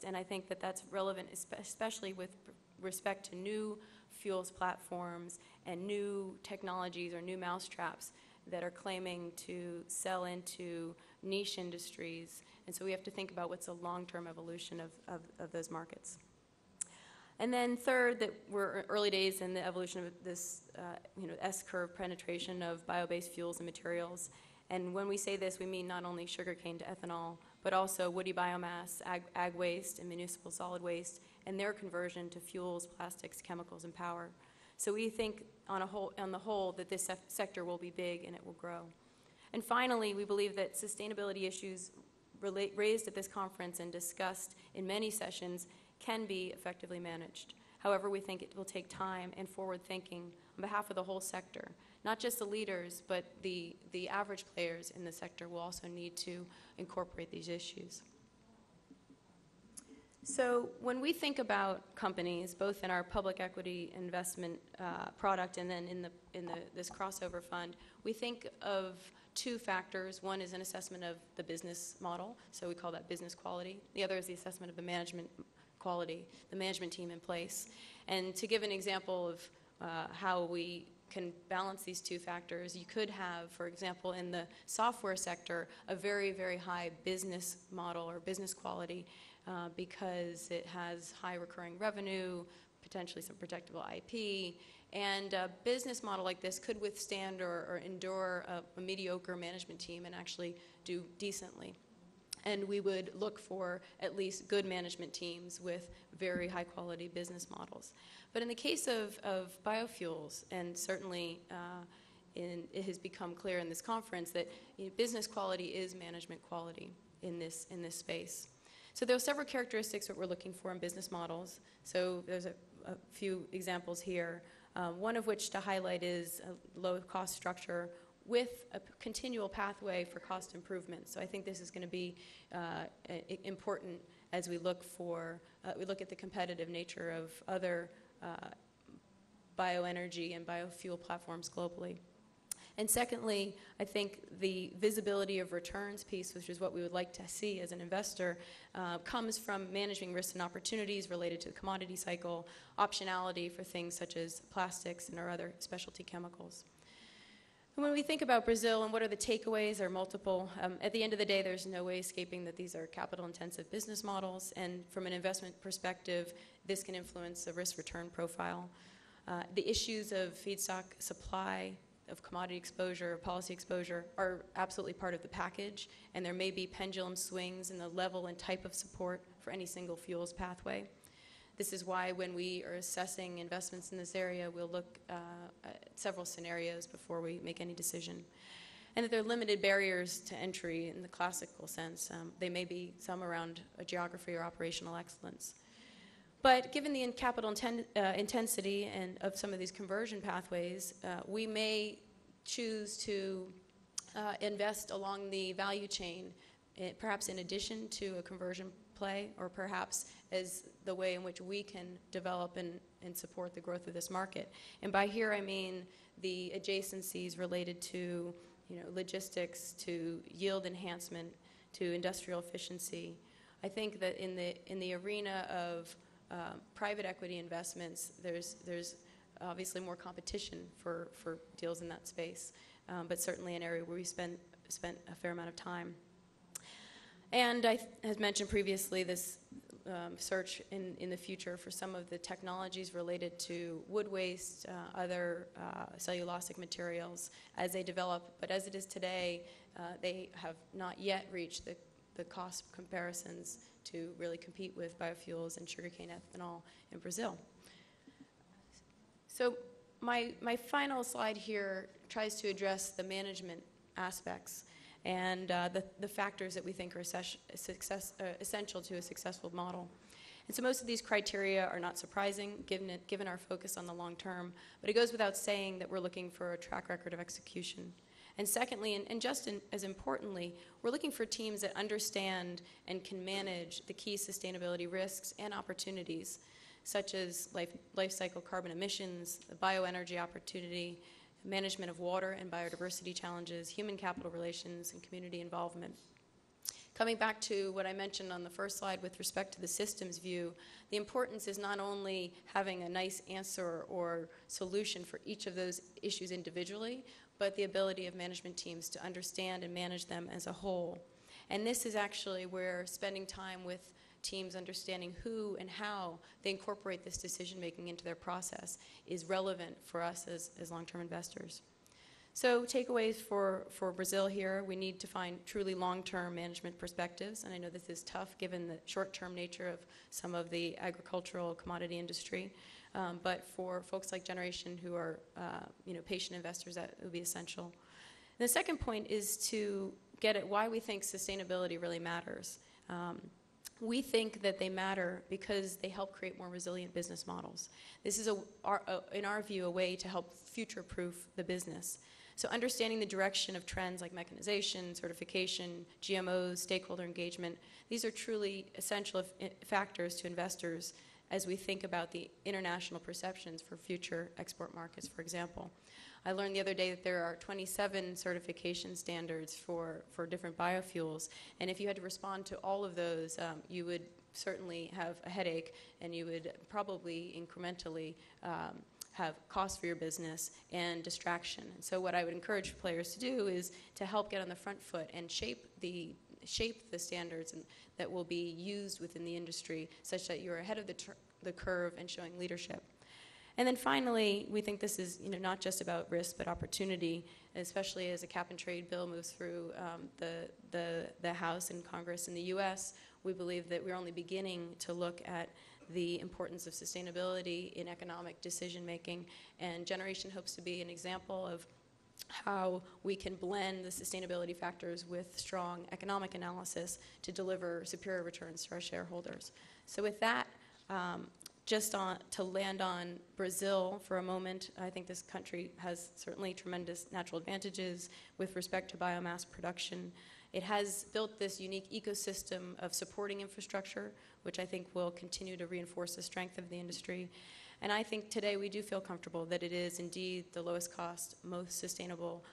and I think that that's relevant, especially with respect to new fuels platforms and new technologies or new mousetraps that are claiming to sell into niche industries. And so we have to think about what's the long-term evolution of those markets. And then third, that we're early days in the evolution of this S-curve penetration of bio-based fuels and materials. And when we say this, we mean not only sugarcane to ethanol, but also woody biomass, ag waste, and municipal solid waste, and their conversion to fuels, plastics, chemicals, and power. So we think on the whole that this sector will be big and it will grow. And finally, we believe that sustainability issues raised at this conference and discussed in many sessions can be effectively managed. However, we think it will take time and forward thinking on behalf of the whole sector. Not just the leaders, but the average players in the sector will also need to incorporate these issues. So when we think about companies, both in our public equity investment product and then in this crossover fund, we think of two factors. One is an assessment of the business model, so we call that business quality. The other is the assessment of the management quality, the management team in place. And to give an example of how we can balance these two factors, you could have, for example, in the software sector, a very, very high business model or business quality because it has high recurring revenue, potentially some protectable IP, and a business model like this could withstand or endure a mediocre management team and actually do decently. And we would look for at least good management teams with very high quality business models. But in the case of biofuels, and certainly it has become clear in this conference that business quality is management quality in this space. So there are several characteristics that we're looking for in business models. So there's a few examples here. One of which to highlight is a low cost structure with a continual pathway for cost improvement. So I think this is going to be important as we look at the competitive nature of other bioenergy and biofuel platforms globally. And secondly, I think the visibility of returns piece, which is what we would like to see as an investor, comes from managing risks and opportunities related to the commodity cycle, optionality for things such as plastics and our other specialty chemicals. And when we think about Brazil and what are the takeaways, there are multiple. At the end of the day, there's no way escaping that these are capital-intensive business models, and from an investment perspective, this can influence the risk-return profile. The issues of feedstock supply, of commodity exposure, policy exposure, are absolutely part of the package, and there may be pendulum swings in the level and type of support for any single fuels pathway. This is why when we are assessing investments in this area, we'll look at several scenarios before we make any decision. And that there are limited barriers to entry in the classical sense. They may be some around a geography or operational excellence. But given the capital intensity and of some of these conversion pathways, we may choose to invest along the value chain, perhaps in addition to a conversion play, or perhaps as the way in which we can develop and support the growth of this market. And by here I mean the adjacencies related to logistics, to yield enhancement, to industrial efficiency. I think that in the arena of private equity investments, there's obviously more competition for deals in that space, but certainly an area where we spent a fair amount of time. And I had mentioned previously this search in the future for some of the technologies related to wood waste, other cellulosic materials as they develop. But as it is today, they have not yet reached the cost comparisons to really compete with biofuels and sugarcane ethanol in Brazil. So my final slide here tries to address the management aspects and the factors that we think are essential to a successful model. And so most of these criteria are not surprising given our focus on the long term, but it goes without saying that we're looking for a track record of execution. And secondly, and just as importantly, we're looking for teams that understand and can manage the key sustainability risks and opportunities, such as life cycle carbon emissions, the bioenergy opportunity, management of water and biodiversity challenges, human capital relations, and community involvement. Coming back to what I mentioned on the first slide with respect to the systems view, the importance is not only having a nice answer or solution for each of those issues individually, but the ability of management teams to understand and manage them as a whole. And this is actually where spending time with teams understanding who and how they incorporate this decision-making into their process is relevant for us as long-term investors. So takeaways for Brazil here, we need to find truly long-term management perspectives, and I know this is tough given the short-term nature of some of the agricultural commodity industry, but for folks like Generation who are patient investors, that would be essential. And the second point is to get at why we think sustainability really matters. We think that they matter because they help create more resilient business models. This is, in our view, a way to help future-proof the business. So understanding the direction of trends like mechanization, certification, GMOs, stakeholder engagement, these are truly essential factors to investors as we think about the international perceptions for future export markets, for example. I learned the other day that there are 27 certification standards for different biofuels, and if you had to respond to all of those, you would certainly have a headache, and you would probably incrementally have costs for your business and distraction. And so what I would encourage players to do is to help get on the front foot and shape the standards that will be used within the industry such that you're ahead of the curve and showing leadership. And then finally, we think this is not just about risk but opportunity, especially as a cap-and-trade bill moves through the House and Congress in the U.S. We believe that we're only beginning to look at the importance of sustainability in economic decision-making, and Generation hopes to be an example of how we can blend the sustainability factors with strong economic analysis to deliver superior returns to our shareholders. So with that, to land on Brazil for a moment, I think this country has certainly tremendous natural advantages with respect to biomass production. It has built this unique ecosystem of supporting infrastructure, which I think will continue to reinforce the strength of the industry. And I think today we do feel comfortable that it is indeed the lowest cost, most sustainable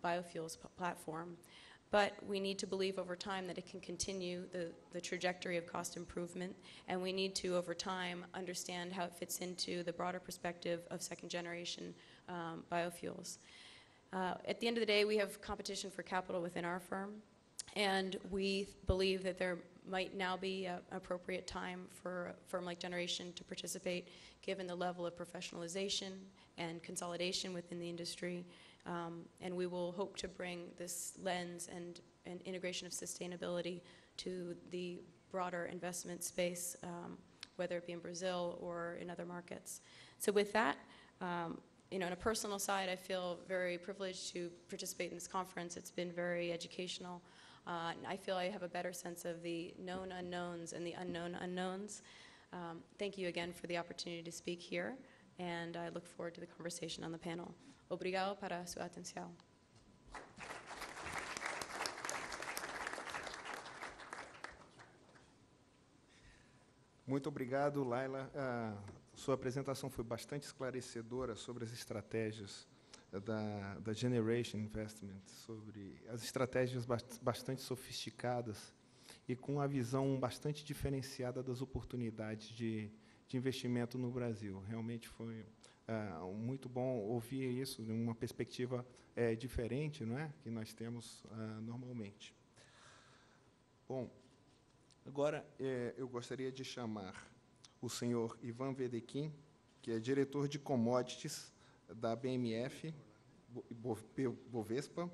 biofuels platform. But we need to believe over time that it can continue the trajectory of cost improvement, and we need to, over time, understand how it fits into the broader perspective of second-generation biofuels. At the end of the day, we have competition for capital within our firm, and we believe that there might now be an appropriate time for a firm like Generation to participate, given the level of professionalization and consolidation within the industry. And we will hope to bring this lens and integration of sustainability to the broader investment space, whether it be in Brazil or in other markets. So with that, on a personal side, I feel very privileged to participate in this conference. It's been very educational. I feel I have a better sense of the known unknowns and the unknown unknowns. Thank you again for the opportunity to speak here, and I look forward to the conversation on the panel. Obrigado para sua atenção. Muito obrigado, Laila. Sua apresentação foi bastante esclarecedora sobre as estratégias da Generation Investment, sobre as estratégias bastante sofisticadas e com a visão bastante diferenciada das oportunidades de investimento no Brasil. Realmente foi muito bom ouvir isso, de uma perspectiva diferente, não é, que nós temos normalmente. Bom, agora eu gostaria de chamar o senhor Ivan Wedekind, que é diretor de commodities da BMF Bovespa,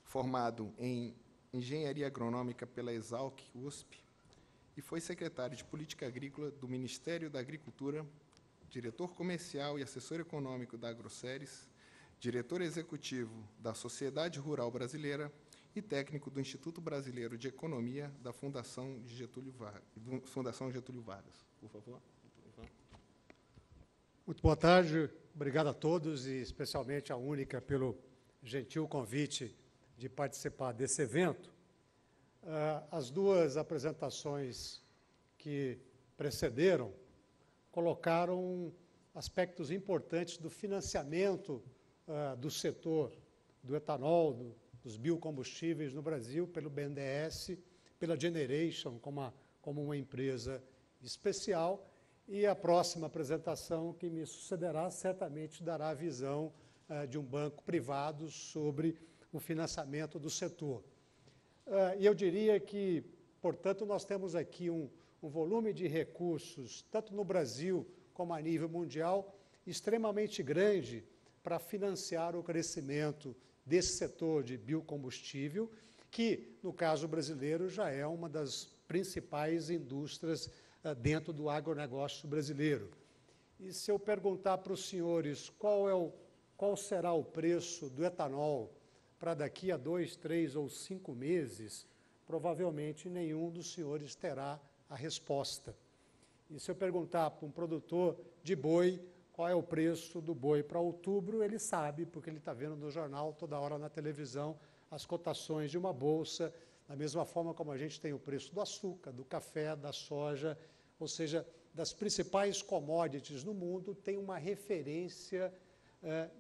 formado em Engenharia Agronômica pela Exalc USP e foi secretário de Política Agrícola do Ministério da Agricultura, diretor comercial e assessor econômico da Agroceres, diretor executivo da Sociedade Rural Brasileira e técnico do Instituto Brasileiro de Economia da Fundação Getúlio Vargas. Por favor. Muito boa tarde, obrigado a todos e especialmente à Única pelo gentil convite de participar desse evento. As duas apresentações que precederam colocaram aspectos importantes do financiamento do setor do etanol, dos biocombustíveis no Brasil, pelo BNDES, pela Generation como uma empresa especial, e a próxima apresentação que me sucederá certamente dará a visão de um banco privado sobre o financiamento do setor. E eu diria que, portanto, nós temos aqui um volume de recursos, tanto no Brasil como a nível mundial, extremamente grande para financiar o crescimento desse setor de biocombustível, que, no caso brasileiro, já é uma das principais indústrias dentro do agronegócio brasileiro. E se eu perguntar para os senhores qual será o preço do etanol para daqui a 2, 3 ou 5 meses, provavelmente nenhum dos senhores terá a resposta. E se eu perguntar para um produtor de boi qual é o preço do boi para outubro, ele sabe, porque ele está vendo no jornal, toda hora na televisão, as cotações de uma bolsa, da mesma forma como a gente tem o preço do açúcar, do café, da soja, ou seja, das principais commodities no mundo, tem uma referência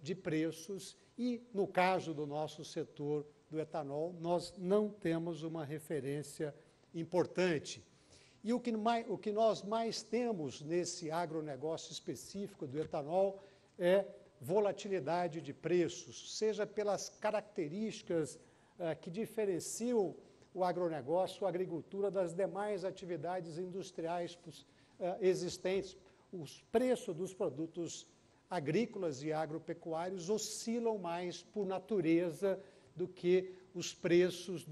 de preços e, no caso do nosso setor do etanol, nós não temos uma referência importante. E o que nós mais temos nesse agronegócio específico do etanol é volatilidade de preços, seja pelas características que diferenciam o agronegócio, a agricultura das demais atividades industriais existentes. Os preços dos produtos agrícolas e agropecuários oscilam mais por natureza do que os preços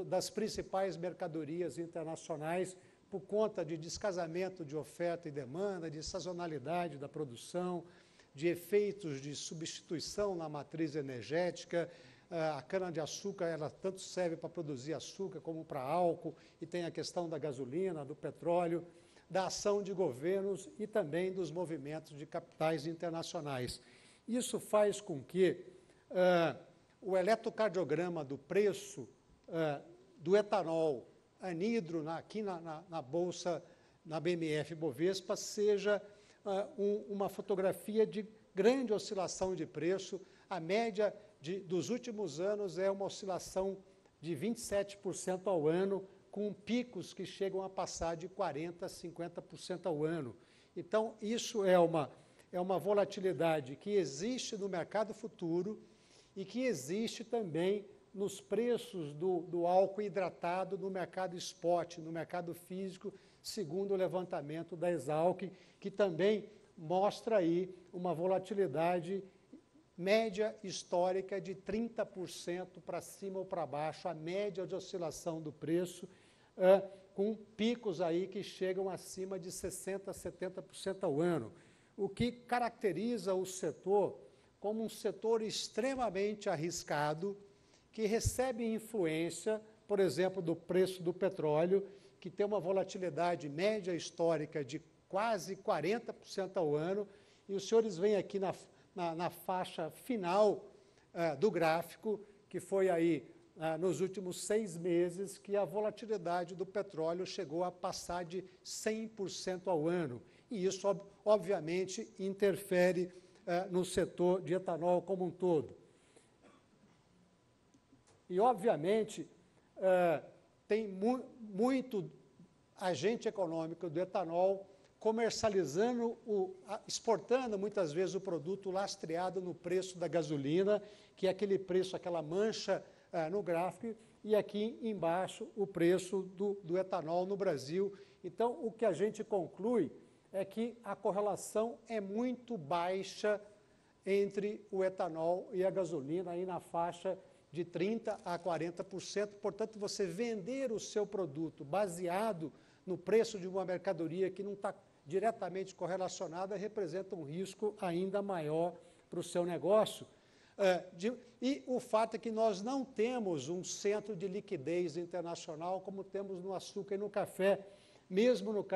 das principais mercadorias internacionais, por conta de descasamento de oferta e demanda, de sazonalidade da produção, de efeitos de substituição na matriz energética. A cana-de-açúcar, ela tanto serve para produzir açúcar como para álcool, e tem a questão da gasolina, do petróleo, da ação de governos e também dos movimentos de capitais internacionais. Isso faz com que o eletrocardiograma do preço do etanol anidro aqui na Bolsa, na BMF Bovespa, seja uma fotografia de grande oscilação de preço. A média dos últimos anos é uma oscilação de 27% ao ano, com picos que chegam a passar de 40% a 50% ao ano. Então, isso é uma volatilidade que existe no mercado futuro e que existe também nos preços do álcool hidratado no mercado spot, no mercado físico, segundo o levantamento da Exalc, que também mostra aí uma volatilidade média histórica de 30% para cima ou para baixo, a média de oscilação do preço, com picos aí que chegam acima de 60% a 70% ao ano, o que caracteriza o setor como um setor extremamente arriscado, que recebe influência, por exemplo, do preço do petróleo, que tem uma volatilidade média histórica de quase 40% ao ano, e os senhores veem aqui na faixa final do gráfico, que foi aí nos últimos 6 meses, que a volatilidade do petróleo chegou a passar de 100% ao ano. E isso, obviamente, interfere no setor de etanol como um todo. E, obviamente, tem muito agente econômico do etanol comercializando, exportando muitas vezes o produto lastreado no preço da gasolina, que é aquele preço, aquela mancha no gráfico, e aqui embaixo o preço do etanol no Brasil. Então, o que a gente conclui é que a correlação é muito baixa entre o etanol e a gasolina, aí na faixa de 30% a 40%. Portanto, você vender o seu produto baseado no preço de uma mercadoria que não está diretamente correlacionada representa um risco ainda maior para o seu negócio. E o fato é que nós não temos um centro de liquidez internacional como temos no açúcar e no café, mesmo no caso